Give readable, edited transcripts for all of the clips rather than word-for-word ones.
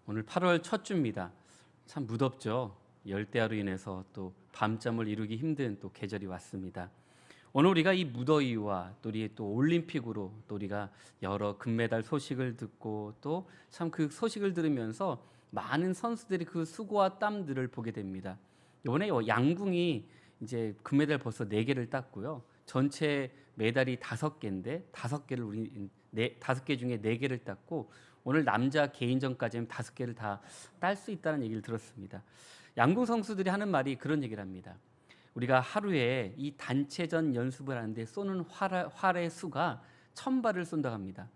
오늘 8월 첫 주입니다. 참 무덥죠. 열대야로 인해서 또 밤잠을 이루기 힘든 또 계절이 왔습니다. 오늘 우리가 이 무더위와 또 우리 또 올림픽으로 또 우리가 여러 금메달 소식을 듣고 또 참 그 소식을 들으면서 많은 선수들이 그 수고와 땀들을 보게 됩니다. 이번에 양궁이 이제 금메달 벌써 4개를 땄고요. 전체 메달이 5개인데 5개를 우리 5개 중에 4개를 땄고 오늘 남자 개인전까지는 5개를 다 딸 수 있다는 얘기를 들었습니다. 양궁 선수들이 하는 말이 그런 얘기를 합니다. 우리가 하루에 이 단체전 연습을 하는데 쏘는 활의 수가 1000발을 쏜다고 합니다.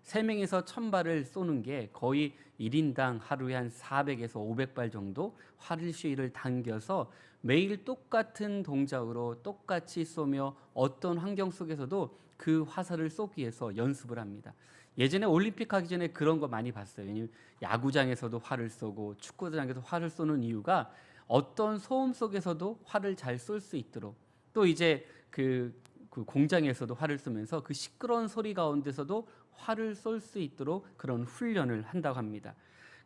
3명이서 1000발을 쏘는 게 거의 1인당 하루에 한 400에서 500발 정도 활을 쉐이를 당겨서 매일 똑같은 동작으로 똑같이 쏘며 어떤 환경 속에서도 그 화살을 쏘기 위해서 연습을 합니다. 예전에 올림픽 하기 전에 그런 거 많이 봤어요. 왜냐하면 야구장에서도 활을 쏘고 축구장에서 활을 쏘는 이유가 어떤 소음 속에서도 활을 잘 쏠 수 있도록, 또 이제 그 공장에서도 활을 쏘면서 그 시끄러운 소리 가운데서도 활을 쏠 수 있도록 그런 훈련을 한다고 합니다.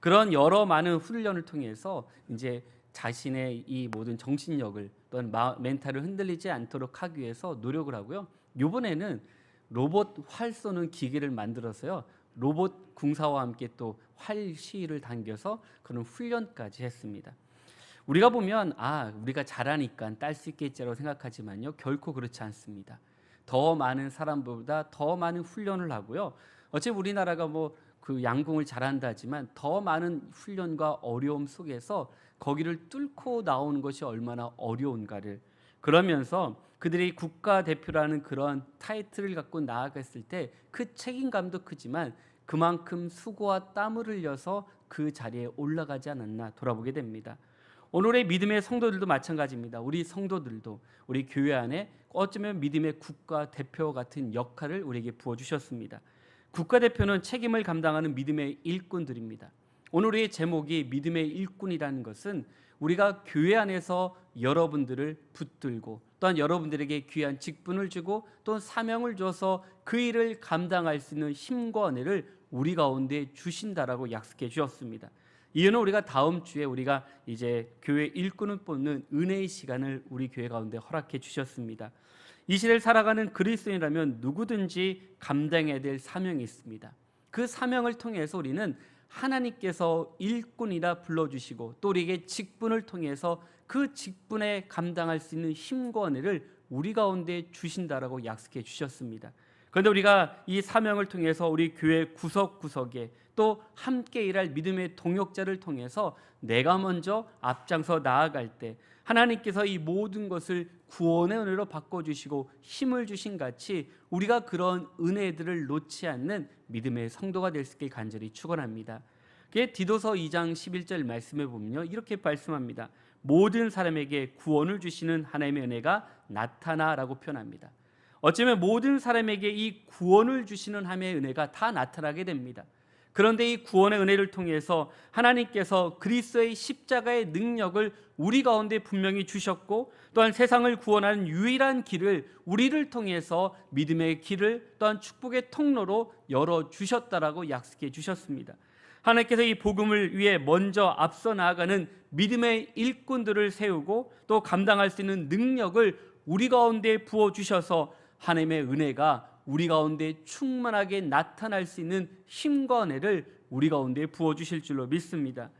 그런 여러 많은 훈련을 통해서 이제 자신의 이 모든 정신력을 또는 멘탈을 흔들리지 않도록 하기 위해서 노력을 하고요. 이번에는 로봇 활 쏘는 기계를 만들어서요. 로봇 궁사와 함께 또 활 시위를 당겨서 그런 훈련까지 했습니다. 우리가 보면 우리가 잘하니까 딸 수 있겠지라고 생각하지만요. 결코 그렇지 않습니다. 더 많은 사람보다 더 많은 훈련을 하고요. 어차피 우리나라가 그 양궁을 잘한다지만 더 많은 훈련과 어려움 속에서 거기를 뚫고 나오는 것이 얼마나 어려운가를, 그러면서 그들이 국가대표라는 그런 타이틀을 갖고 나아갔을 때 그 책임감도 크지만 그만큼 수고와 땀을 흘려서 그 자리에 올라가지 않았나 돌아보게 됩니다. 오늘의 믿음의 성도들도 마찬가지입니다. 우리 성도들도 우리 교회 안에 어쩌면 믿음의 국가대표 같은 역할을 우리에게 부어주셨습니다. 국가대표는 책임을 감당하는 믿음의 일꾼들입니다. 오늘의 제목이 믿음의 일꾼이라는 것은 우리가 교회 안에서 여러분들을 붙들고 또한 여러분들에게 귀한 직분을 주고 또 사명을 줘서 그 일을 감당할 수 있는 힘과 은혜를 우리 가운데 주신다라고 약속해 주셨습니다. 이유는 우리가 다음 주에 우리가 이제 교회 일꾼을 뽑는 은혜의 시간을 우리 교회 가운데 허락해 주셨습니다. 이 시대를 살아가는 그리스도인이라면 누구든지 감당해야 될 사명이 있습니다. 그 사명을 통해서 우리는 하나님께서 일꾼이라 불러주시고 또 우리에게 직분을 통해서 그 직분에 감당할 수 있는 힘과 은혜를 우리 가운데 주신다라고 약속해 주셨습니다. 그런데 우리가 이 사명을 통해서 우리 교회 구석구석에 또 함께 일할 믿음의 동역자를 통해서 내가 먼저 앞장서 나아갈 때 하나님께서 이 모든 것을 구원의 은혜로 바꿔주시고 힘을 주신 같이 우리가 그런 은혜들을 놓지 않는 믿음의 성도가 될 수 있길 간절히 축원합니다. 그게 디도서 2장 11절 말씀에 보면요, 이렇게 말씀합니다. 모든 사람에게 구원을 주시는 하나님의 은혜가 나타나라고 표현합니다. 어쩌면 모든 사람에게 이 구원을 주시는 하나님의 은혜가 다 나타나게 됩니다. 그런데 이 구원의 은혜를 통해서 하나님께서 그리스도의 십자가의 능력을 우리 가운데 분명히 주셨고 또한 세상을 구원하는 유일한 길을 우리를 통해서 믿음의 길을 또한 축복의 통로로 열어주셨다라고 약속해 주셨습니다. 하나님께서 이 복음을 위해 먼저 앞서 나아가는 믿음의 일꾼들을 세우고 또 감당할 수 있는 능력을 우리 가운데 부어주셔서 하나님의 은혜가 우리 가운데 충만하게 나타날 수 있는 힘과 은혜를 우리 가운데 부어주실 줄로 믿습니다.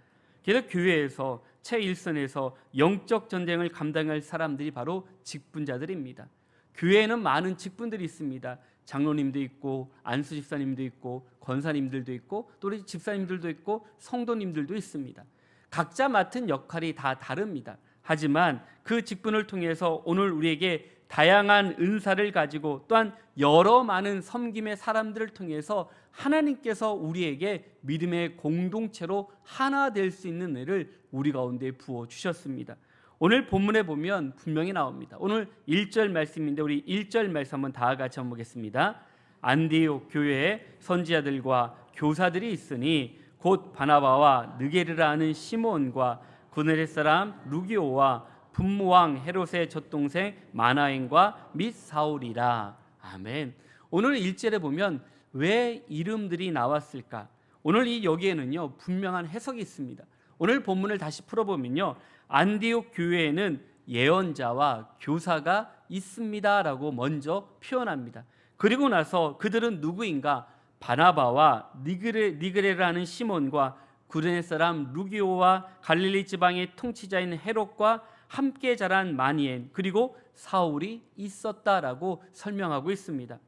그래서 교회에서 최일선에서 영적 전쟁을 감당할 사람들이 바로 직분자들입니다. 교회에는 많은 직분들이 있습니다. 장로님도 있고 안수 집사님도 있고 권사님들도 있고 또 우리 집사님들도 있고 성도님들도 있습니다. 각자 맡은 역할이 다 다릅니다. 하지만 그 직분을 통해서 오늘 우리에게 다양한 은사를 가지고 또한 여러 많은 섬김의 사람들을 통해서 하나님께서 우리에게 믿음의 공동체로 하나 될 수 있는 은혜를 우리 가운데 부어주셨습니다. 오늘 본문에 보면 분명히 나옵니다. 오늘 1절 말씀인데 우리 1절 말씀 한번 다 같이 한번 보겠습니다. 안디옥 교회에 선지자들과 교사들이 있으니 곧 바나바와 느게르라 하는 시몬과 구네렛 사람 루기오와 분무왕 헤롯의 젖동생 마나엔과 및 사울이라. 아멘. 오늘 1절에 보면 왜 이름들이 나왔을까? 오늘 이 여기에는요 분명한 해석이 있습니다. 오늘 본문을 다시 풀어보면요, 안디옥 교회에는 예언자와 교사가 있습니다라고 먼저 표현합니다. 그리고 나서 그들은 누구인가? 바나바와 니그레라는 시몬과 구레네 사람 루기오와 갈릴리 지방의 통치자인 헤롯과 함께 자란 마니엔, 그리고 사울이 있었다라고 설명하고 있습니다.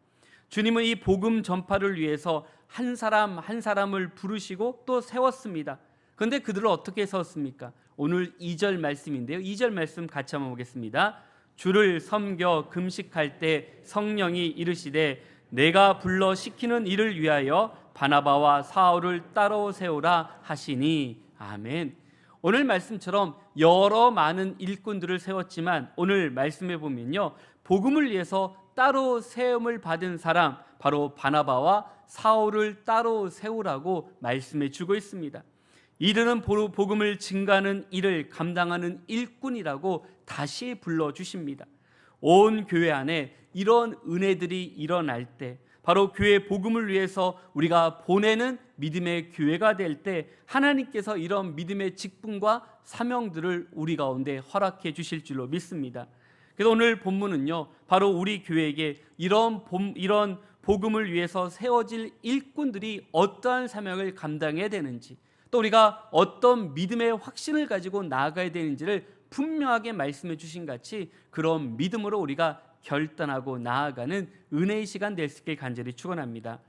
주님은 이 복음 전파를 위해서 한 사람 한 사람을 부르시고 또 세웠습니다. 그런데 그들을 어떻게 세웠습니까? 오늘 2절 말씀인데요, 2절 말씀 같이 한번 보겠습니다. 주를 섬겨 금식할 때 성령이 이르시되 내가 불러 시키는 일을 위하여 바나바와 사울을 따로 세우라 하시니. 아멘. 오늘 말씀처럼 여러 많은 일꾼들을 세웠지만 오늘 말씀해 보면요, 복음을 위해서 따로 세움을 받은 사람, 바로 바나바와 사울을 따로 세우라고 말씀해 주고 있습니다. 이들은 복음을 증가하는 일을 감당하는 일꾼이라고 다시 불러주십니다. 온 교회 안에 이런 은혜들이 일어날 때, 바로 교회 복음을 위해서 우리가 보내는 믿음의 교회가 될 때 하나님께서 이런 믿음의 직분과 사명들을 우리 가운데 허락해 주실 줄로 믿습니다. 그래서 오늘 본문은요, 바로 우리 교회에게 이런 복음을 위해서 세워질 일꾼들이 어떠한 사명을 감당해야 되는지, 또 우리가 어떤 믿음의 확신을 가지고 나아가야 되는지를 분명하게 말씀해 주신 같이 그런 믿음으로 우리가 결단하고 나아가는 은혜의 시간 될 수 있길 간절히 축원합니다.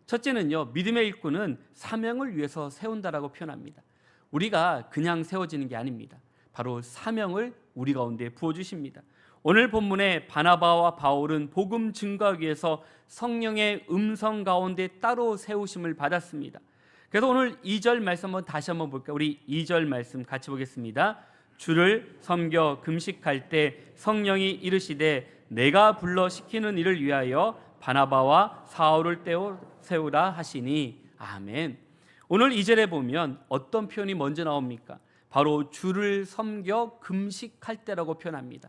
첫째는요, 믿음의 일꾼은 사명을 위해서 세운다라고 표현합니다. 우리가 그냥 세워지는 게 아닙니다. 바로 사명을 우리 가운데 부어주십니다. 오늘 본문에 바나바와 바울은 복음 증거하기 위해서 성령의 음성 가운데 따로 세우심을 받았습니다. 그래서 오늘 2절 말씀 다시 한번 볼까요? 우리 2절 말씀 같이 보겠습니다. 주를 섬겨 금식할 때 성령이 이르시되 내가 불러 시키는 일을 위하여 바나바와 사울을 떼어 세우라 하시니. 아멘. 오늘 2절에 보면 어떤 표현이 먼저 나옵니까? 바로 주를 섬겨 금식할 때라고 표현합니다.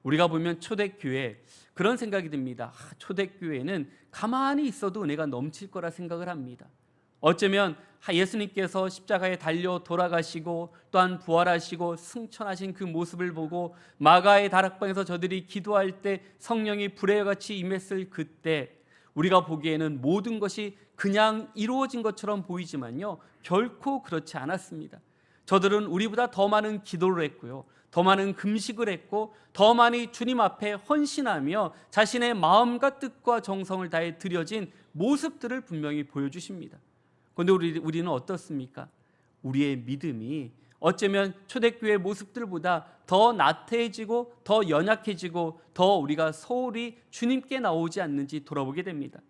우리가 보면 초대교회 그런 생각이 듭니다. 초대교회는 가만히 있어도 은혜가 넘칠 거라 생각을 합니다. 어쩌면 예수님께서 십자가에 달려 돌아가시고 또한 부활하시고 승천하신 그 모습을 보고 마가의 다락방에서 저들이 기도할 때 성령이 불의 같이 임했을 그때 우리가 보기에는 모든 것이 그냥 이루어진 것처럼 보이지만요, 결코 그렇지 않았습니다. 저들은 우리보다 더 많은 기도를 했고요, 더 많은 금식을 했고, 더 많이 주님 앞에 헌신하며 자신의 마음과 뜻과 정성을 다해 드려진 모습들을 분명히 보여주십니다. 그런데 우리는 어떻습니까? 우리의 믿음이 어쩌면 초대교회 모습들보다 더 나태해지고 더 연약해지고 더 우리가 소홀히 주님께 나오지 않는지 돌아보게 됩니다.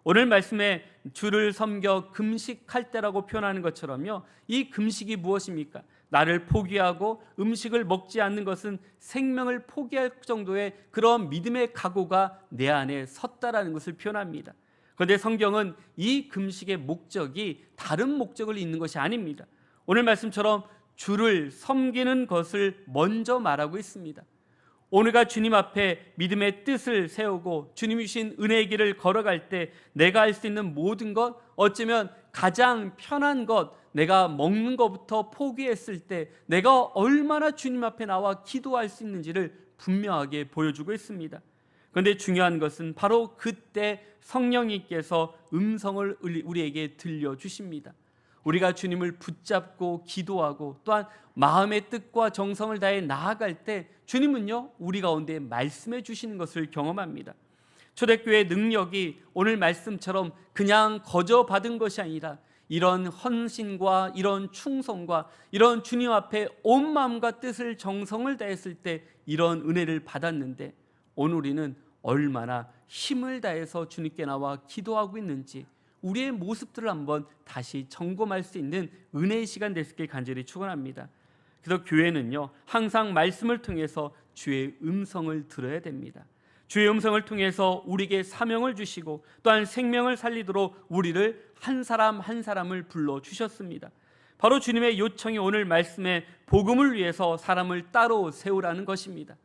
오늘 말씀에 주를 섬겨 금식할 때라고 표현하는 것처럼요, 이 금식이 무엇입니까? 나를 포기하고 음식을 먹지 않는 것은 생명을 포기할 정도의 그런 믿음의 각오가 내 안에 섰다라는 것을 표현합니다. 그런데 성경은 이 금식의 목적이 다른 목적을 잇는 것이 아닙니다. 오늘 말씀처럼 주를 섬기는 것을 먼저 말하고 있습니다. 오늘가 주님 앞에 믿음의 뜻을 세우고 주님이 주신 은혜의 길을 걸어갈 때 내가 할 수 있는 모든 것, 어쩌면 가장 편한 것, 내가 먹는 것부터 포기했을 때 내가 얼마나 주님 앞에 나와 기도할 수 있는지를 분명하게 보여주고 있습니다. 그런데 중요한 것은 바로 그때 성령님께서 음성을 우리에게 들려주십니다. 우리가 주님을 붙잡고 기도하고 또한 마음의 뜻과 정성을 다해 나아갈 때 주님은요, 우리 가운데 말씀해 주시는 것을 경험합니다. 초대교회의 능력이 오늘 말씀처럼 그냥 거저 받은 것이 아니라 이런 헌신과 이런 충성과 이런 주님 앞에 온 마음과 뜻을 정성을 다했을 때 이런 은혜를 받았는데, 오늘 우리는 얼마나 힘을 다해서 주님께 나와 기도하고 있는지 우리의 모습들을 한번 다시 점검할 수 있는 은혜의 시간 될 수 있길 간절히 축원합니다. 그래서 교회는요, 항상 말씀을 통해서 주의 음성을 들어야 됩니다. 주의 음성을 통해서 우리에게 사명을 주시고 또한 생명을 살리도록 우리를 한 사람 한 사람을 불러주셨습니다. 바로 주님의 요청이 오늘 말씀에 복음을 위해서 사람을 따로 세우라는 것입니다.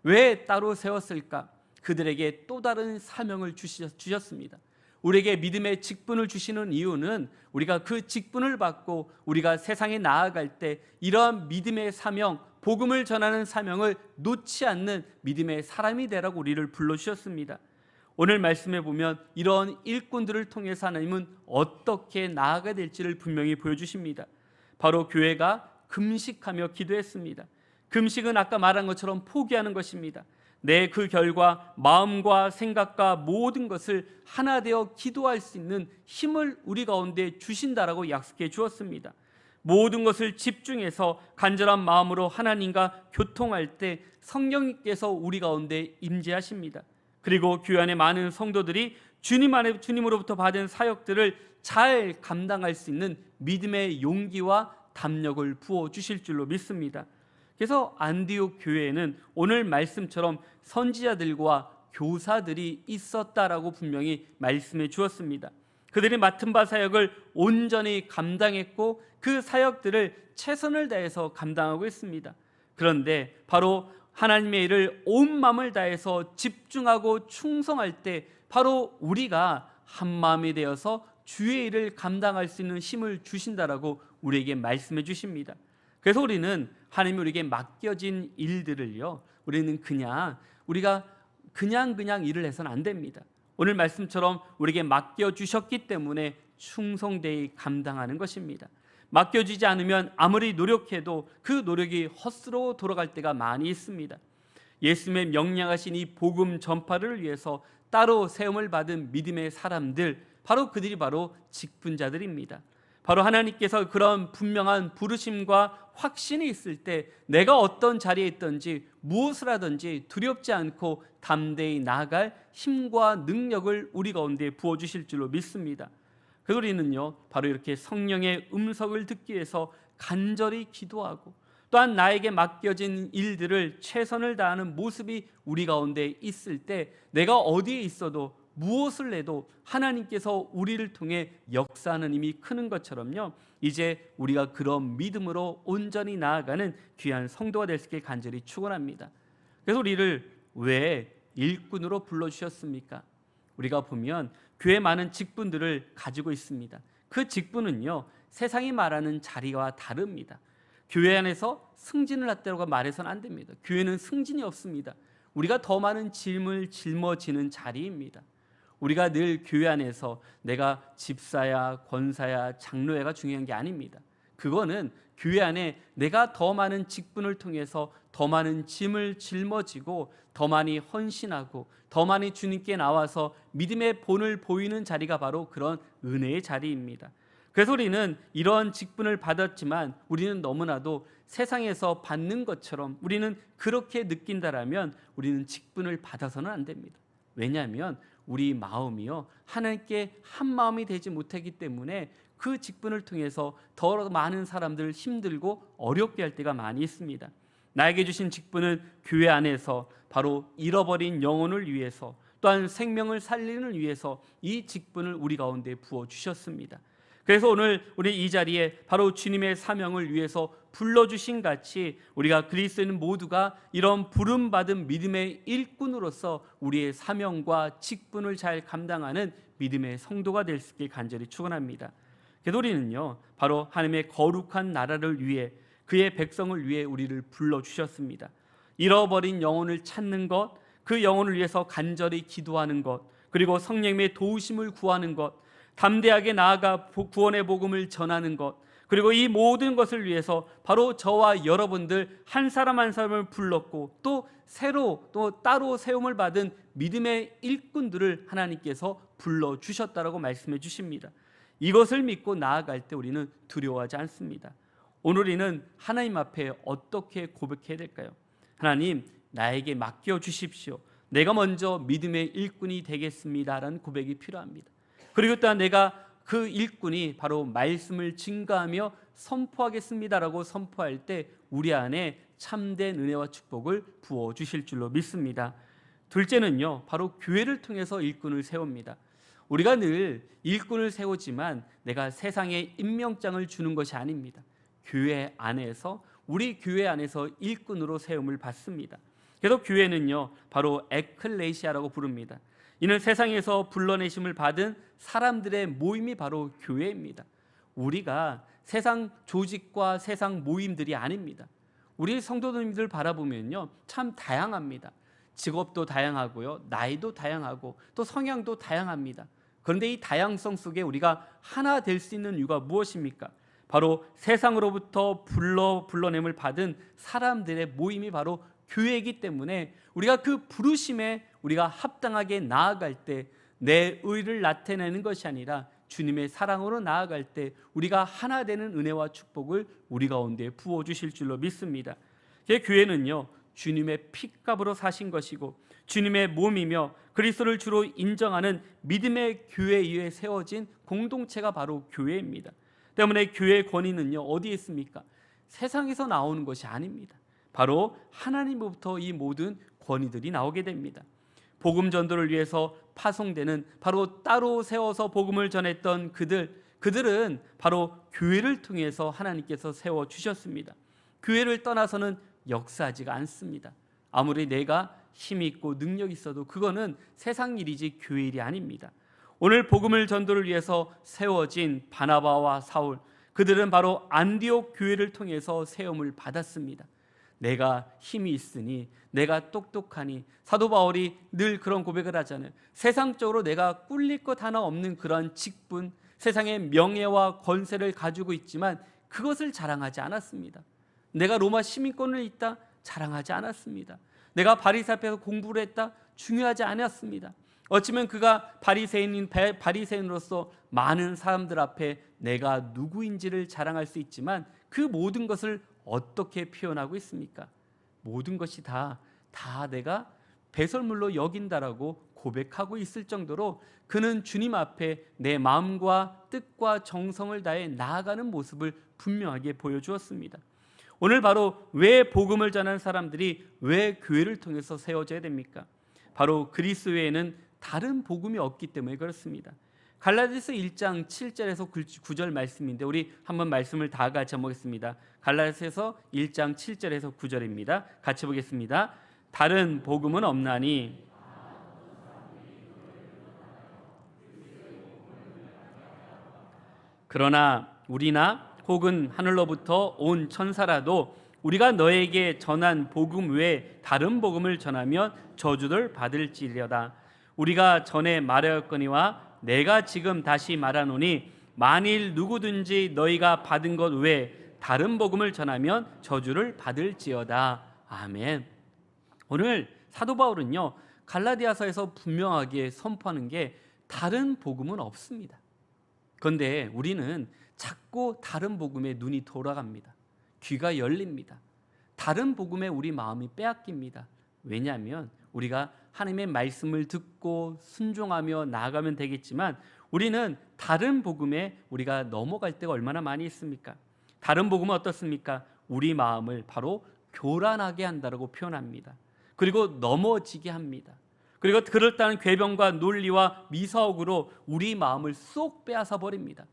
왜 따로 세웠을까? 그들에게 또 다른 사명을 주셨습니다. 우리에게 믿음의 직분을 주시는 이유는 우리가 그 직분을 받고 우리가 세상에 나아갈 때 이러한 믿음의 사명, 복음을 전하는 사명을 놓지 않는 믿음의 사람이 되라고 우리를 불러주셨습니다. 오늘 말씀에 보면 이런 일꾼들을 통해서 하나님은 어떻게 나아가야 될지를 분명히 보여주십니다. 바로 교회가 금식하며 기도했습니다. 금식은 아까 말한 것처럼 포기하는 것입니다. 내 그 결과 마음과 생각과 모든 것을 하나 되어 기도할 수 있는 힘을 우리 가운데 주신다라고 약속해 주었습니다. 모든 것을 집중해서 간절한 마음으로 하나님과 교통할 때 성령님께서 우리 가운데 임재하십니다. 그리고 교회 안에 많은 성도들이 주님으로부터 받은 사역들을 잘 감당할 수 있는 믿음의 용기와 담력을 부어 주실 줄로 믿습니다. 그래서 안디옥 교회에는 오늘 말씀처럼 선지자들과 교사들이 있었다라고 분명히 말씀해 주었습니다. 그들이 맡은 바 사역을 온전히 감당했고 그 사역들을 최선을 다해서 감당하고 있습니다. 그런데 바로 하나님의 일을 온 마음을 다해서 집중하고 충성할 때 바로 우리가 한 마음이 되어서 주의 일을 감당할 수 있는 힘을 주신다라고 우리에게 말씀해 주십니다. 그래서 우리는 하나님이 우리에게 맡겨진 일들을요, 우리는 우리가 그냥 일을 해서는 안 됩니다. 오늘 말씀처럼 우리에게 맡겨주셨기 때문에 충성되이 감당하는 것입니다. 맡겨주지 않으면 아무리 노력해도 그 노력이 헛수로 돌아갈 때가 많이 있습니다. 예수님의 명령하신 이 복음 전파를 위해서 따로 세움을 받은 믿음의 사람들, 그들이 바로 직분자들입니다. 바로 하나님께서 그런 분명한 부르심과 확신이 있을 때 내가 어떤 자리에 있든지 무엇을 하든지 두렵지 않고 담대히 나아갈 힘과 능력을 우리 가운데 부어주실 줄로 믿습니다. 그래서 우리는요, 바로 이렇게 성령의 음성을 듣기 위해서 간절히 기도하고 또한 나에게 맡겨진 일들을 최선을 다하는 모습이 우리 가운데 있을 때 내가 어디에 있어도 무엇을 해도 하나님께서 우리를 통해 역사하는 힘이 크는 것처럼요, 이제 우리가 그런 믿음으로 온전히 나아가는 귀한 성도가 될 수 있게 간절히 축원합니다. 그래서 우리를 왜 일꾼으로 불러주셨습니까? 우리가 보면 교회 많은 직분들을 가지고 있습니다. 그 직분은요, 세상이 말하는 자리와 다릅니다. 교회 안에서 승진을 했다고 말해서는 안 됩니다. 교회는 승진이 없습니다. 우리가 더 많은 짐을 짊어지는 자리입니다. 우리가 늘 교회 안에서 내가 집사야, 권사야, 장로야가 중요한 게 아닙니다. 그거는 교회 안에 내가 더 많은 직분을 통해서 더 많은 짐을 짊어지고 더 많이 헌신하고 더 많이 주님께 나와서 믿음의 본을 보이는 자리가 바로 그런 은혜의 자리입니다. 그래서 우리는 이러한 직분을 받았지만 우리는 너무나도 세상에서 받는 것처럼 우리는 그렇게 느낀다라면 우리는 직분을 받아서는 안 됩니다. 왜냐하면 우리 마음이요, 하나님께 한 마음이 되지 못하기 때문에 그 직분을 통해서 더 많은 사람들을 힘들고 어렵게 할 때가 많이 있습니다. 나에게 주신 직분은 교회 안에서 바로 잃어버린 영혼을 위해서 또한 생명을 살리는 위해서 이 직분을 우리 가운데 부어주셨습니다. 그래서 오늘 우리 이 자리에 바로 주님의 사명을 위해서 불러주신 같이 우리가 그리스도인 모두가 이런 부름받은 믿음의 일꾼으로서 우리의 사명과 직분을 잘 감당하는 믿음의 성도가 될 수 있게 간절히 축원합니다. 그래서 우리는요, 바로 하나님의 거룩한 나라를 위해 그의 백성을 위해 우리를 불러주셨습니다. 잃어버린 영혼을 찾는 것, 그 영혼을 위해서 간절히 기도하는 것, 그리고 성령님의 도우심을 구하는 것, 담대하게 나아가 구원의 복음을 전하는 것, 그리고 이 모든 것을 위해서 바로 저와 여러분들 한 사람 한 사람을 불렀고 또 따로 세움을 받은 믿음의 일꾼들을 하나님께서 불러주셨다라고 말씀해 주십니다. 이것을 믿고 나아갈 때 우리는 두려워하지 않습니다. 오늘 우리는 하나님 앞에 어떻게 고백해야 될까요? 하나님, 나에게 맡겨주십시오. 내가 먼저 믿음의 일꾼이 되겠습니다라는 고백이 필요합니다. 그리고 또한 내가 그 일꾼이 바로 말씀을 증거하며 선포하겠습니다라고 선포할 때 우리 안에 참된 은혜와 축복을 부어주실 줄로 믿습니다. 둘째는요, 바로 교회를 통해서 일꾼을 세웁니다. 우리가 늘 일꾼을 세우지만 내가 세상에 임명장을 주는 것이 아닙니다. 교회 안에서, 우리 교회 안에서 일꾼으로 세움을 받습니다. 그래서 교회는요, 바로 에클레시아라고 부릅니다. 이는 세상에서 불러내심을 받은 사람들의 모임이 바로 교회입니다. 우리가 세상 조직과 세상 모임들이 아닙니다. 우리 성도님들 바라보면요, 참 다양합니다. 직업도 다양하고요, 나이도 다양하고 또 성향도 다양합니다. 그런데 이 다양성 속에 우리가 하나 될 수 있는 이유가 무엇입니까? 바로 세상으로부터 불러냄을 받은 사람들의 모임이 바로 교회이기 때문에 우리가 그 부르심에 우리가 합당하게 나아갈 때 내 의를 나타내는 것이 아니라 주님의 사랑으로 나아갈 때 우리가 하나 되는 은혜와 축복을 우리 가운데 부어주실 줄로 믿습니다. 교회는요, 주님의 피값으로 사신 것이고 주님의 몸이며 그리스도를 주로 인정하는 믿음의 교회 위에 세워진 공동체가 바로 교회입니다. 때문에 교회의 권위는요, 어디에 있습니까? 세상에서 나오는 것이 아닙니다. 바로 하나님으로부터 이 모든 권위들이 나오게 됩니다. 복음 전도를 위해서 파송되는, 바로 따로 세워서 복음을 전했던 그들은 바로 교회를 통해서 하나님께서 세워주셨습니다. 교회를 떠나서는 역사하지가 않습니다. 아무리 내가 힘이 있고 능력이 있어도 그거는 세상 일이지 교회 일이 아닙니다. 오늘 복음을 전도를 위해서 세워진 바나바와 사울, 그들은 바로 안디옥 교회를 통해서 세움을 받았습니다. 내가 힘이 있으니, 내가 똑똑하니, 사도 바울이 늘 그런 고백을 하잖아요. 세상적으로 내가 꿀릴 것 하나 없는 그런 직분, 세상의 명예와 권세를 가지고 있지만 그것을 자랑하지 않았습니다. 내가 로마 시민권을 있다? 자랑하지 않았습니다. 내가 바리새 앞에서 공부를 했다? 중요하지 않았습니다. 어쩌면 그가 바리새인으로서 많은 사람들 앞에 내가 누구인지를 자랑할 수 있지만 그 모든 것을 어떻게 표현하고 있습니까? 모든 것이 다 내가 배설물로 여긴다라고 고백하고 있을 정도로 그는 주님 앞에 내 마음과 뜻과 정성을 다해 나아가는 모습을 분명하게 보여주었습니다. 오늘 바로 왜 복음을 전하는 사람들이 왜 교회를 통해서 세워져야 됩니까? 바로 그리스도 외에는 다른 복음이 없기 때문에 그렇습니다. 갈라디아서 1장 7절에서 9절 말씀인데 우리 한번 말씀을 다 같이 보겠습니다. 갈라디아서 1장 7절에서 9절입니다. 같이 보겠습니다. 다른 복음은 없나니 그러나 우리나 혹은 하늘로부터 온 천사라도 우리가 너에게 전한 복음 외에 다른 복음을 전하면 저주를 받을지려다. 우리가 전에 말하였거니와 내가 지금 다시 말하노니 만일 누구든지 너희가 받은 것 외에 다른 복음을 전하면 저주를 받을지어다. 아멘. 오늘 사도 바울은요, 갈라디아서에서 분명하게 선포하는 게 다른 복음은 없습니다. 그런데 우리는 자꾸 다른 복음에 눈이 돌아갑니다. 귀가 열립니다. 다른 복음에 우리 마음이 빼앗깁니다. 왜냐하면 우리가 하나님의 말씀을 듣고 순종하며 나아가면 되겠지만 우리는 다른 복음에 우리가 넘어갈 때가 얼마나 많이 있습니까? 다른 복음은 어떻습니까? 우리 마음을 바로 교란하게 한다고 표현합니다. 그리고 넘어지게 합니다. 그리고 그럴다는 궤변과 논리와 미사옥으로 우리 마음을 쏙 빼앗아 버립니다.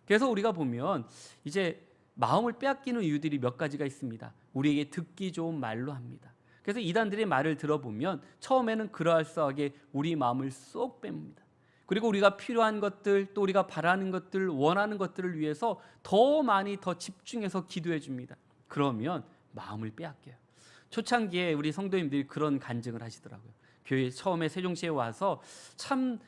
그래서 우리가 보면 이제 마음을 빼앗기는 이유들이 몇 가지가 있습니다. 우리에게 듣기 좋은 말로 합니다. 그래서 이단들의 말을 들어보면 처음에는 그럴싸하게 우리 마음을 쏙 뺍니다. 그리고 우리가 필요한 것들, 또 우리가 바라는 것들, 원하는 것들을 위해서 더 많이 더 집중해서 기도해 줍니다. 그러면 마음을 빼앗겨요. 초창기에 우리 성도님들이 그런 간증을 하시더라고요. 교회 처음에 세종시에 와서 참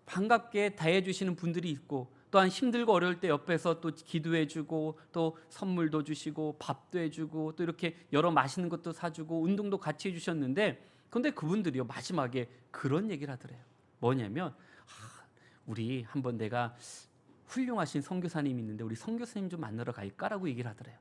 반갑게 대해 주시는 분들이 있고 또한 힘들고 어려울 때 옆에서 또 기도해 주고 또 선물도 주시고 밥도 해주고 또 이렇게 여러 맛있는 것도 사주고 운동도 같이 해주셨는데 그런데 그분들이요 마지막에 그런 얘기를 하더래요. 뭐냐면 우리 한번 내가 훌륭하신 선교사님이 있는데 우리 선교사님 좀 만나러 갈까라고 얘기를 하더래요.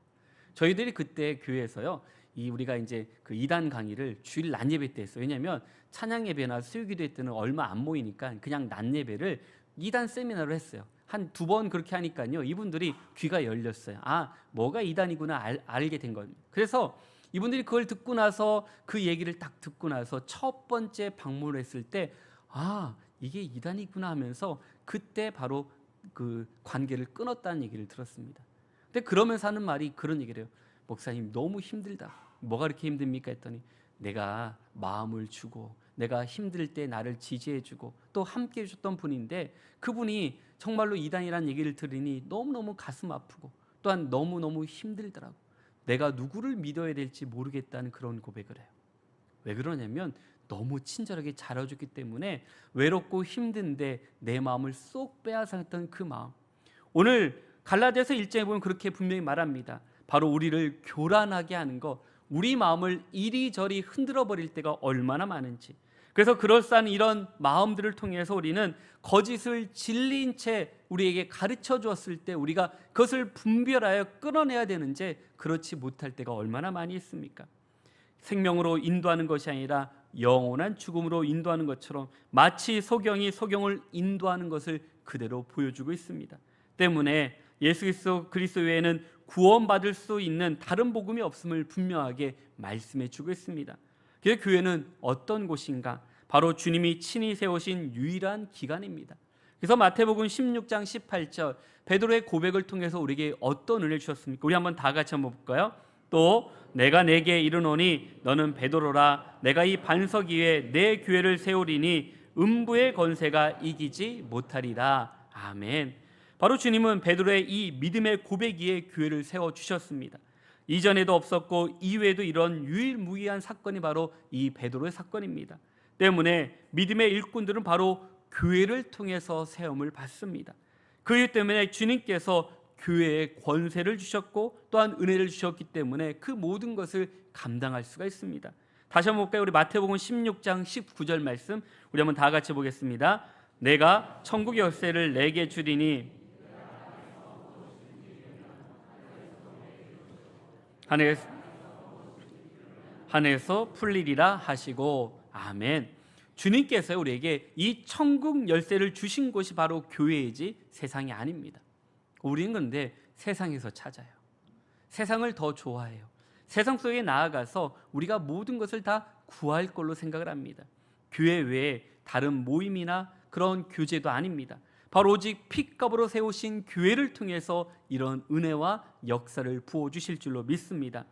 저희들이 그때 교회에서요 우리가 이제 그 이단 강의를 주일 낮 예배 때 했어요. 왜냐하면 찬양 예배나 수요기도 때는 얼마 안 모이니까 그냥 낮 예배를 이단 세미나로 했어요. 한 2번 그렇게 하니까요 이분들이 귀가 열렸어요. 아, 뭐가 이단이구나 알게 된 겁니다. 그래서 이분들이 그걸 듣고 나서 그 얘기를 딱 듣고 나서 첫 번째 방문을 했을 때 아, 이게 이단이구나 하면서 그때 바로 그 관계를 끊었다는 얘기를 들었습니다. 근데 그러면서 하는 말이 그런 얘기를 해요. 목사님 너무 힘들다. 뭐가 그렇게 힘듭니까? 했더니 내가 마음을 주고 내가 힘들 때 나를 지지해주고 또 함께 해줬던 분인데 그분이 정말로 이단이라는 얘기를 들으니 너무너무 가슴 아프고 또한 너무너무 힘들더라고. 내가 누구를 믿어야 될지 모르겠다는 그런 고백을 해요. 왜 그러냐면 너무 친절하게 잘해줬기 때문에 외롭고 힘든데 내 마음을 쏙 빼앗았던 그 마음. 오늘 갈라디아서 1장에 보면 그렇게 분명히 말합니다. 바로 우리를 교란하게 하는 것, 우리 마음을 이리저리 흔들어 버릴 때가 얼마나 많은지. 그래서 그럴싸한 이런 마음들을 통해서 우리는 거짓을 진리인 채 우리에게 가르쳐 주었을 때 우리가 그것을 분별하여 끊어내야 되는지 그렇지 못할 때가 얼마나 많이 있습니까? 생명으로 인도하는 것이 아니라 영원한 죽음으로 인도하는 것처럼 마치 소경이 소경을 인도하는 것을 그대로 보여주고 있습니다. 때문에 예수 그리스도 외에는 구원받을 수 있는 다른 복음이 없음을 분명하게 말씀해 주고 있습니다. 그래서 교회는 어떤 곳인가? 바로 주님이 친히 세우신 유일한 기관입니다. 그래서 마태복음 16장 18절 베드로의 고백을 통해서 우리에게 어떤 은혜를 주셨습니까? 우리 한번 다 같이 한번 볼까요? 또 내가 내게 이르노니 너는 베드로라 내가 이 반석 위에 내 교회를 세우리니 음부의 권세가 이기지 못하리라. 아멘. 바로 주님은 베드로의 이 믿음의 고백 위에 교회를 세워주셨습니다. 이전에도 없었고 이후에도 이런 유일무이한 사건이 바로 이 베드로의 사건입니다. 때문에 믿음의 일꾼들은 바로 교회를 통해서 세움을 받습니다. 그 이유 때문에 주님께서 교회에 권세를 주셨고 또한 은혜를 주셨기 때문에 그 모든 것을 감당할 수가 있습니다. 다시 한번 볼까요? 우리 마태복음 16장 19절 말씀 우리 한번 다 같이 보겠습니다. 내가 천국의 열쇠를 내게 주리니 하늘에서 풀리리라 하시고. 아멘. 주님께서 우리에게 이 천국 열쇠를 주신 곳이 바로 교회이지 세상이 아닙니다. 우리는 그런데 세상에서 찾아요. 세상을 더 좋아해요. 세상 속에 나아가서 우리가 모든 것을 다 구할 걸로 생각을 합니다. 교회 외에 다른 모임이나 그런 교제도 아닙니다. 바로 오직 핏값으로 세우신 교회를 통해서 이런 은혜와 역사를 부어주실 줄로 믿습니다.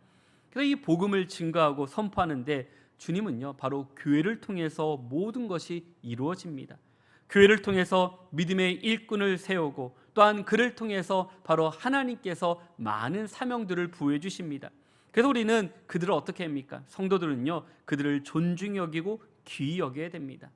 그래서 이 복음을 증거하고 선포하는데 주님은요 바로 교회를 통해서 모든 것이 이루어집니다. 교회를 통해서 믿음의 일꾼을 세우고 또한 그를 통해서 바로 하나님께서 많은 사명들을 부여해 주십니다. 그래서 우리는 그들을 어떻게 합니까? 성도들은요 그들을 존중히 여기고 귀히 여겨야 됩니다.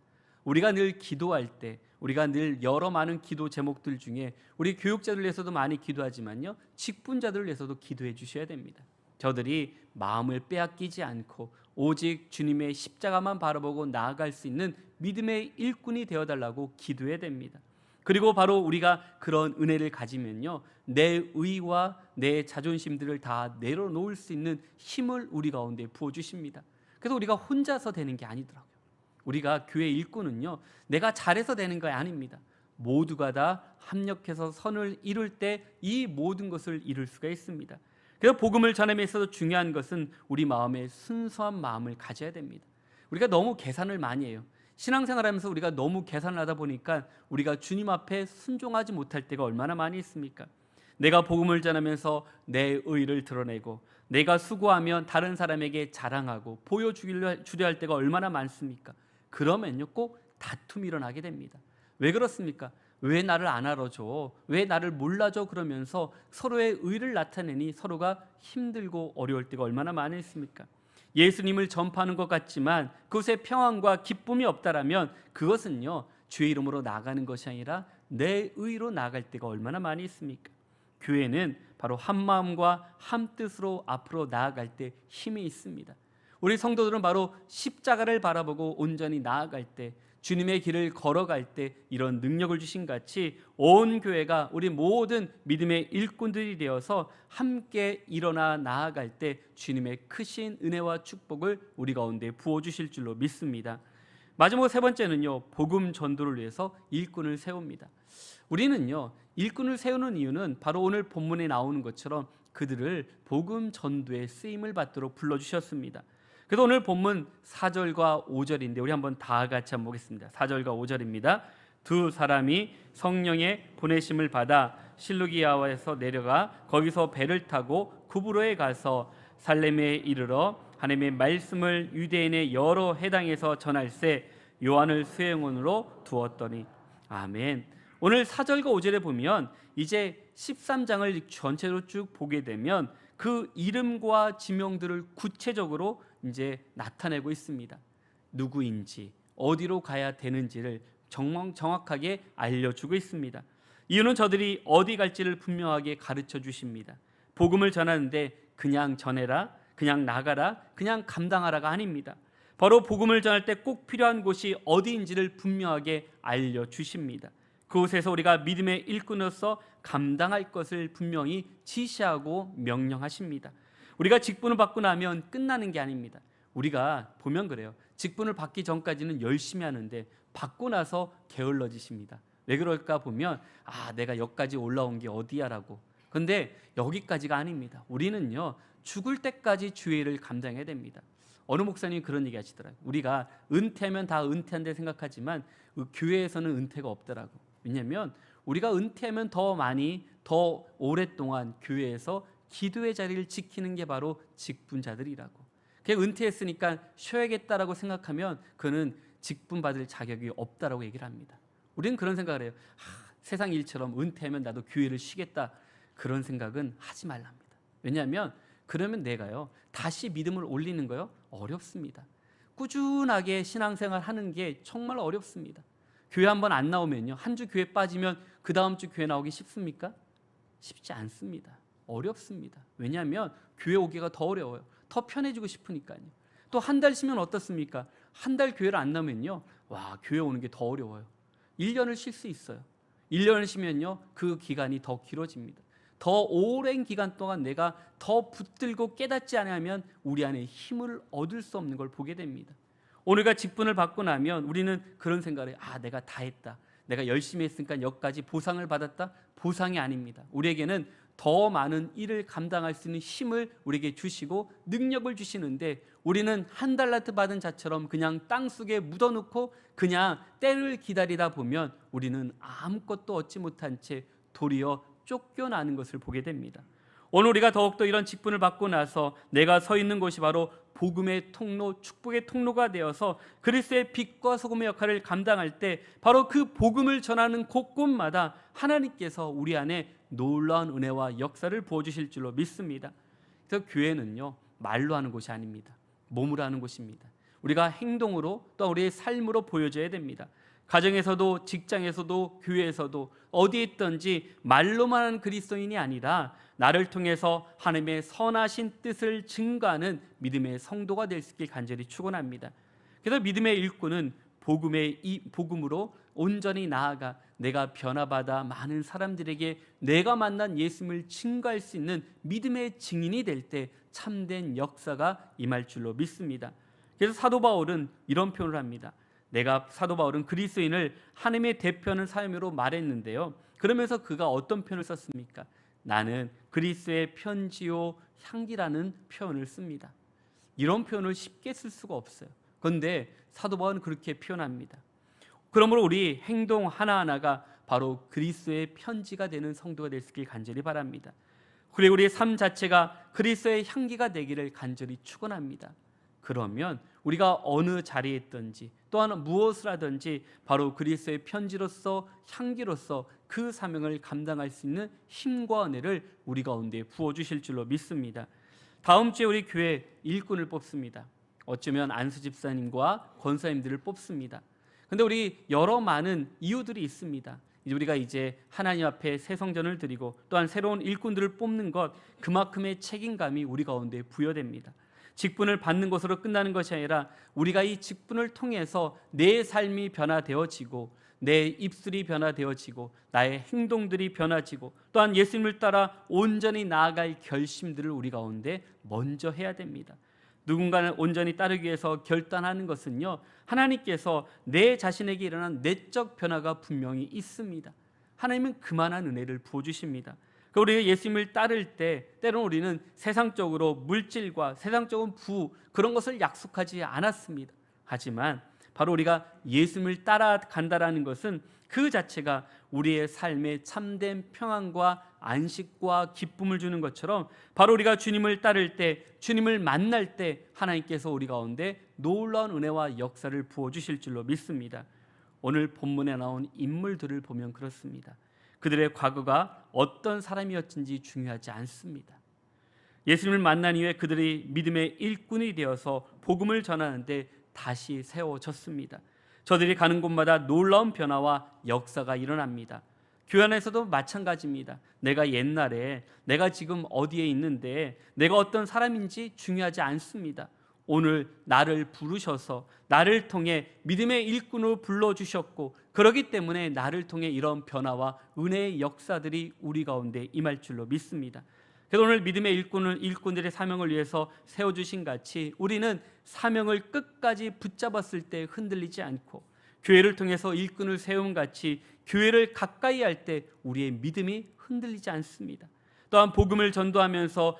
우리가 늘 기도할 때 우리가 늘 여러 많은 기도 제목들 중에 우리 교육자들 위해서도 많이 기도하지만요 직분자들을 위해서도 기도해 주셔야 됩니다. 저들이 마음을 빼앗기지 않고 오직 주님의 십자가만 바라보고 나아갈 수 있는 믿음의 일꾼이 되어달라고 기도해야 됩니다. 그리고 바로 우리가 그런 은혜를 가지면요 내 의와 내 자존심들을 다 내려놓을 수 있는 힘을 우리 가운데 부어주십니다. 그래서 우리가 혼자서 되는 게 아니더라고요. 우리가 교회 일꾼은요 내가 잘해서 되는 거 아닙니다. 모두가 다 합력해서 선을 이룰 때 이 모든 것을 이룰 수가 있습니다. 그래서 복음을 전함에 있어서 중요한 것은 우리 마음에 순수한 마음을 가져야 됩니다. 우리가 너무 계산을 많이 해요. 신앙생활하면서 우리가 너무 계산을 하다 보니까 우리가 주님 앞에 순종하지 못할 때가 얼마나 많이 있습니까? 내가 복음을 전하면서 내 의를 드러내고 내가 수고하면 다른 사람에게 자랑하고 보여주려 할 때가 얼마나 많습니까? 그러면요 꼭 다툼이 일어나게 됩니다. 왜 그렇습니까? 왜 나를 안 알아줘? 왜 나를 몰라줘? 그러면서 서로의 의를 나타내니 서로가 힘들고 어려울 때가 얼마나 많이 있습니까? 예수님을 전파하는 것 같지만 그곳에 평안과 기쁨이 없다라면 그것은요 주의 이름으로 나가는 것이 아니라 내 의로 나갈 때가 얼마나 많이 있습니까? 교회는 바로 한 마음과 한 뜻으로 앞으로 나아갈 때 힘이 있습니다. 우리 성도들은 바로 십자가를 바라보고 온전히 나아갈 때 주님의 길을 걸어갈 때 이런 능력을 주신 같이 온 교회가 우리 모든 믿음의 일꾼들이 되어서 함께 일어나 나아갈 때 주님의 크신 은혜와 축복을 우리 가운데 부어주실 줄로 믿습니다. 마지막 세 번째는요 복음 전도를 위해서 일꾼을 세웁니다. 우리는요 일꾼을 세우는 이유는 바로 오늘 본문에 나오는 것처럼 그들을 복음 전도에 쓰임을 받도록 불러주셨습니다. 그래서 오늘 본문 4절과 5절인데 우리 한번 다 같이 한번 보겠습니다. 4절과 5절입니다. 두 사람이 성령의 보내심을 받아 실루기아에서 내려가 거기서 배를 타고 구브로에 가서 살렘에 이르러 하나님의 말씀을 유대인의 여러 해당에서 전할세 요한을 수행원으로 두었더니. 아멘. 오늘 4절과 5절에 보면 이제 13장을 전체로 쭉 보게 되면 그 이름과 지명들을 구체적으로 이제 나타내고 있습니다. 누구인지, 어디로 가야 되는지를 정확하게 알려주고 있습니다. 이유는 저들이 어디 갈지를 분명하게 가르쳐 주십니다. 복음을 전하는데 그냥 전해라, 그냥 나가라, 그냥 감당하라가 아닙니다. 바로 복음을 전할 때 꼭 필요한 곳이 어디인지를 분명하게 알려주십니다. 그곳에서 우리가 믿음의 일꾼으로서 감당할 것을 분명히 지시하고 명령하십니다. 우리가 직분을 받고 나면 끝나는 게 아닙니다. 우리가 보면 그래요. 직분을 받기 전까지는 열심히 하는데 받고 나서 게을러지십니다. 왜 그럴까 보면 내가 여기까지 올라온 게 어디야라고. 그런데 여기까지가 아닙니다. 우리는요 죽을 때까지 주의 일을 감당해야 됩니다. 어느 목사님이 그런 얘기 하시더라고요. 우리가 은퇴하면 다 은퇴한다 생각하지만 교회에서는 은퇴가 없더라고. 왜냐하면 우리가 은퇴하면 더 많이 더 오랫동안 교회에서 기도의 자리를 지키는 게 바로 직분자들이라고. 그냥 은퇴했으니까 쉬어야겠다라고 생각하면 그는 직분 받을 자격이 없다라고 얘기를 합니다. 우리는 그런 생각을 해요. 세상 일처럼 은퇴하면 나도 교회를 쉬겠다. 그런 생각은 하지 말랍니다. 왜냐하면 그러면 내가요 다시 믿음을 올리는 거요 어렵습니다. 꾸준하게 신앙생활 하는 게 정말 어렵습니다. 교회 한번 안 나오면요 한 주 교회 빠지면 그 다음 주 교회 나오기 쉽습니까? 쉽지 않습니다. 어렵습니다. 왜냐하면 교회 오기가 더 어려워요. 더 편해지고 싶으니까요. 또 한 달 쉬면 어떻습니까? 한 달 교회를 안 나오면요 교회 오는 게 더 어려워요. 1년을 쉴 수 있어요. 1년을 쉬면요 그 기간이 더 길어집니다. 더 오랜 기간 동안 내가 더 붙들고 깨닫지 않으면 우리 안에 힘을 얻을 수 없는 걸 보게 됩니다. 오늘가 직분을 받고 나면 우리는 그런 생각을 해요. 내가 다 했다. 내가 열심히 했으니까 여기까지 보상을 받았다. 보상이 아닙니다. 우리에게는 더 많은 일을 감당할 수 있는 힘을 우리에게 주시고 능력을 주시는데 우리는 한 달란트 받은 자처럼 그냥 땅속에 묻어놓고 그냥 때를 기다리다 보면 우리는 아무것도 얻지 못한 채 도리어 쫓겨나는 것을 보게 됩니다. 오늘 우리가 더욱더 이런 직분을 받고 나서 내가 서 있는 곳이 바로 복음의 통로, 축복의 통로가 되어서 그리스도의 빛과 소금의 역할을 감당할 때 바로 그 복음을 전하는 곳곳마다 하나님께서 우리 안에 놀라운 은혜와 역사를 부어주실 줄로 믿습니다. 그래서 교회는요 말로 하는 곳이 아닙니다. 몸으로 하는 곳입니다. 우리가 행동으로 또 우리의 삶으로 보여줘야 됩니다. 가정에서도 직장에서도 교회에서도 어디에 있든지 말로만 하는 그리스도인이 아니라 나를 통해서 하나님의 선하신 뜻을 증거하는 믿음의 성도가 될 수 있길 간절히 축원합니다. 그래서 믿음의 일꾼은 복음으로 온전히 나아가 내가 변화받아 많은 사람들에게 내가 만난 예수님을 증거할 수 있는 믿음의 증인이 될 때 참된 역사가 임할 줄로 믿습니다. 그래서 사도 바울은 이런 표현을 합니다. 사도 바울은 그리스도인을 하나님의 대표하는 사람으로 말했는데요. 그러면서 그가 어떤 표현을 썼습니까? 나는 그리스도의 편지요 향기라는 표현을 씁니다. 이런 표현을 쉽게 쓸 수가 없어요. 그런데 사도 바울은 그렇게 표현합니다. 그러므로 우리 행동 하나하나가 바로 그리스도의 편지가 되는 성도가 될 수 있길 간절히 바랍니다. 그리고 우리의 삶 자체가 그리스도의 향기가 되기를 간절히 축원합니다. 그러면 우리가 어느 자리에 있든지 또한 무엇을 하든지 바로 그리스도의 편지로서 향기로서 그 사명을 감당할 수 있는 힘과 은혜를 우리 가운데 부어주실 줄로 믿습니다. 다음 주에 우리 교회 일꾼을 뽑습니다. 어쩌면 안수 집사님과 권사님들을 뽑습니다. 그런데 우리 여러 많은 이유들이 있습니다. 우리가 이제 하나님 앞에 새 성전을 드리고 또한 새로운 일꾼들을 뽑는 것, 그만큼의 책임감이 우리 가운데 부여됩니다. 직분을 받는 것으로 끝나는 것이 아니라 우리가 이 직분을 통해서 내 삶이 변화되어지고 내 입술이 변화되어지고 나의 행동들이 변화지고 또한 예수님을 따라 온전히 나아갈 결심들을 우리 가운데 먼저 해야 됩니다. 누군가를 온전히 따르기 위해서 결단하는 것은요, 하나님께서 내 자신에게 일어난 내적 변화가 분명히 있습니다. 하나님은 그만한 은혜를 부어주십니다. 우리가 예수님을 따를 때 때로는 우리는 세상적으로 물질과 세상적인 그런 것을 약속하지 않았습니다. 하지만 바로 우리가 예수님을 따라간다라는 것은 그 자체가 우리의 삶의 참된 평안과 안식과 기쁨을 주는 것처럼 바로 우리가 주님을 따를 때, 주님을 만날 때 하나님께서 우리 가운데 놀라운 은혜와 역사를 부어주실 줄로 믿습니다. 오늘 본문에 나온 인물들을 보면 그렇습니다. 그들의 과거가 어떤 사람이었는지 중요하지 않습니다. 예수님을 만난 이후에 그들이 믿음의 일꾼이 되어서 복음을 전하는데 다시 세워졌습니다. 저들이 가는 곳마다 놀라운 변화와 역사가 일어납니다. 교회 안에서도 마찬가지입니다. 내가 옛날에 내가 지금 어디에 있는데 내가 어떤 사람인지 중요하지 않습니다. 오늘 나를 부르셔서 나를 통해 믿음의 일꾼으로 불러주셨고, 그렇기 때문에 나를 통해 이런 변화와 은혜의 역사들이 우리 가운데 임할 줄로 믿습니다. 그래서 오늘 믿음의 일꾼들의 사명을 위해서 세워주신 같이 우리는 사명을 끝까지 붙잡았을 때 흔들리지 않고, 교회를 통해서 일꾼을 세움 같이 교회를 가까이 할 때 우리의 믿음이 흔들리지 않습니다. 또한 복음을 전도해서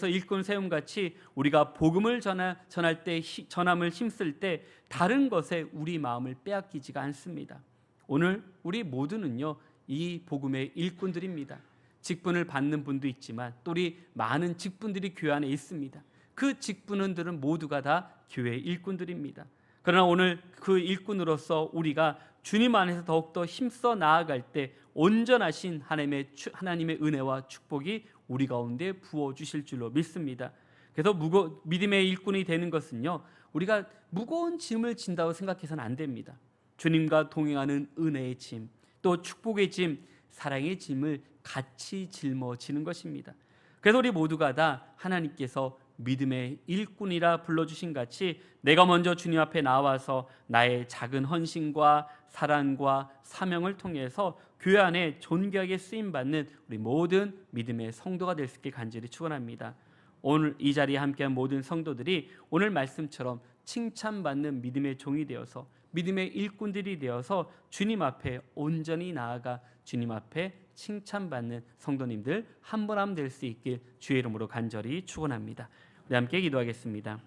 일꾼 세움 같이 우리가 복음을 전할 때, 전함을 힘쓸 때 다른 것에 우리 마음을 빼앗기지가 않습니다. 오늘 우리 모두는요, 이 복음의 일꾼들입니다. 직분을 받는 분도 있지만 또 우리 많은 직분들이 교회 안에 있습니다. 그 직분들은 모두가 다 교회의 일꾼들입니다. 그러나 오늘 그 일꾼으로서 우리가 주님 안에서 더욱더 힘써 나아갈 때 온전하신 하나님의 은혜와 축복이 우리 가운데 부어주실 줄로 믿습니다. 그래서 믿음의 일꾼이 되는 것은요, 우리가 무거운 짐을 진다고 생각해서는 안 됩니다. 주님과 동행하는 은혜의 짐, 또 축복의 짐, 사랑의 짐을 같이 짊어지는 것입니다. 그래서 우리 모두가 다 하나님께서 믿음의 일꾼이라 불러주신 같이 내가 먼저 주님 앞에 나와서 나의 작은 헌신과 사랑과 사명을 통해서 교회 안에 존귀하게 쓰임받는 우리 모든 믿음의 성도가 될 수 있게 간절히 축원합니다. 오늘 이 자리에 함께한 모든 성도들이 오늘 말씀처럼 칭찬받는 믿음의 종이 되어서, 믿음의 일꾼들이 되어서 주님 앞에 온전히 나아가 주님 앞에 칭찬받는 성도님들 한 분 한 분 될 수 있길 주의 이름으로 간절히 축원합니다. 우리 함께 기도하겠습니다.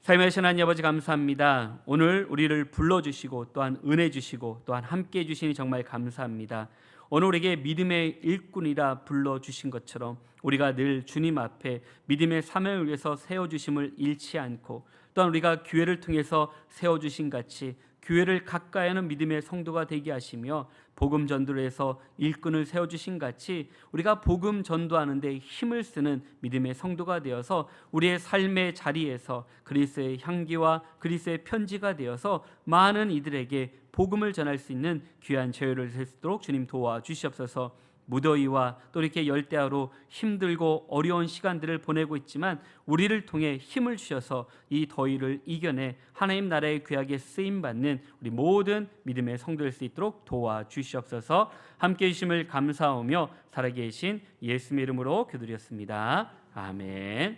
삶의 하나님 아버지, 감사합니다. 오늘 우리를 불러주시고 또한 은혜 주시고 또한 함께해 주시니 정말 감사합니다. 오늘 우리에게 믿음의 일꾼이라 불러주신 것처럼 우리가 늘 주님 앞에 믿음의 사명을 위해서 세워주심을 잃지 않고, 또한 우리가 교회를 통해서 세워주신 같이 교회를 가까이 하는 믿음의 성도가 되게 하시며, 복음 전도를 해서 일꾼을 세워주신 같이 우리가 복음 전도하는 데 힘을 쓰는 믿음의 성도가 되어서 우리의 삶의 자리에서 그리스도의 향기와 그리스도의 편지가 되어서 많은 이들에게 복음을 전할 수 있는 귀한 저희를 될 수 있도록 주님 도와주시옵소서. 무더위와 또 이렇게 열대야로 힘들고 어려운 시간들을 보내고 있지만 우리를 통해 힘을 주셔서 이 더위를 이겨내 하나님 나라의 귀하게 쓰임받는 우리 모든 믿음의 성도 될 수 있도록 도와주시옵소서. 함께해 주심을 감사하며 살아계신 예수님의 이름으로 기도드렸습니다. 아멘.